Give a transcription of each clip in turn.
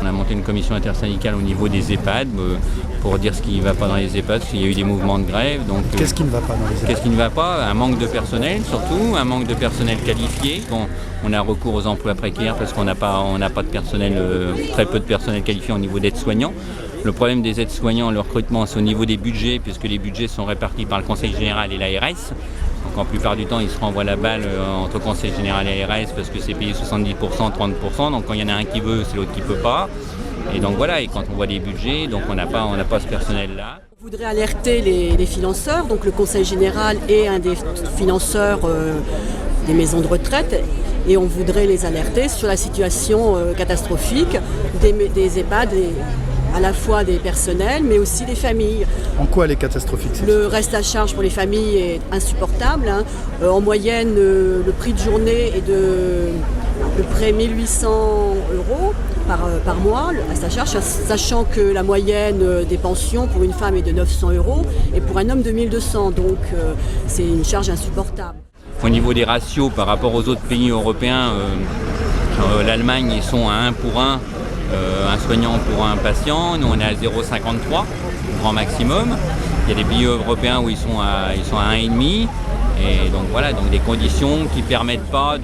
a monté une commission intersyndicale au niveau des EHPAD pour dire ce qui ne va pas dans les EHPAD, parce qu'il y a eu des mouvements de grève. Qu'est-ce qui ne va pas dans les EHPAD? Qu'est-ce qui ne va pas? Un manque de personnel surtout, un manque de personnel qualifié. On a recours aux emplois précaires parce qu'on n'a pas de personnel, très peu de personnel qualifié au niveau d'aides-soignants. Le problème des aides-soignants, le recrutement, c'est au niveau des budgets, puisque les budgets sont répartis par le Conseil général et l'ARS. Donc en plupart du temps, ils se renvoient la balle entre Conseil général et ARS parce que c'est payé 70%, 30%. Donc quand il y en a un qui veut, c'est l'autre qui ne peut pas. Et donc voilà, et quand on voit les budgets, donc on n'a pas ce personnel-là. On voudrait alerter les financeurs, donc le Conseil général est un des financeurs des maisons de retraite. Et on voudrait les alerter sur la situation catastrophique des EHPAD, à la fois des personnels, mais aussi des familles. En quoi elle est catastrophique? Le reste à charge pour les familles est insupportable. En moyenne, le prix de journée est de à peu près 1 800 € par mois, le reste à charge, sachant que la moyenne des pensions pour une femme est de 900 € et pour un homme de 1 200 €. Donc c'est une charge insupportable. Au niveau des ratios par rapport aux autres pays européens, l'Allemagne, ils sont à 1 pour 1. Un soignant pour un patient, nous on est à 0,53, grand maximum. Il y a des pays européens où ils sont à 1,5. Et donc voilà, donc des conditions qui ne permettent pas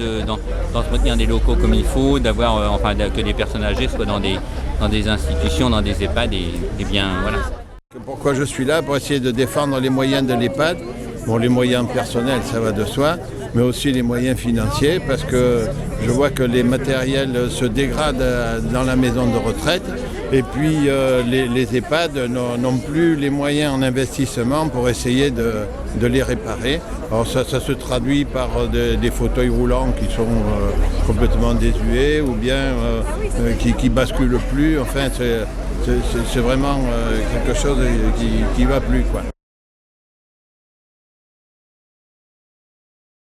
d'entretenir des locaux comme il faut, que les personnes âgées soient dans des institutions, dans des EHPAD et bien voilà. Pourquoi je suis là? Pour essayer de défendre les moyens de l'EHPAD. Bon, les moyens personnels, ça va de soi, mais aussi les moyens financiers, parce que je vois que les matériels se dégradent dans la maison de retraite, et puis les EHPAD n'ont plus les moyens en investissement pour essayer de les réparer. Alors ça se traduit par des fauteuils roulants qui sont complètement désuets, ou bien qui basculent plus. Enfin, c'est vraiment quelque chose qui ne va plus, quoi.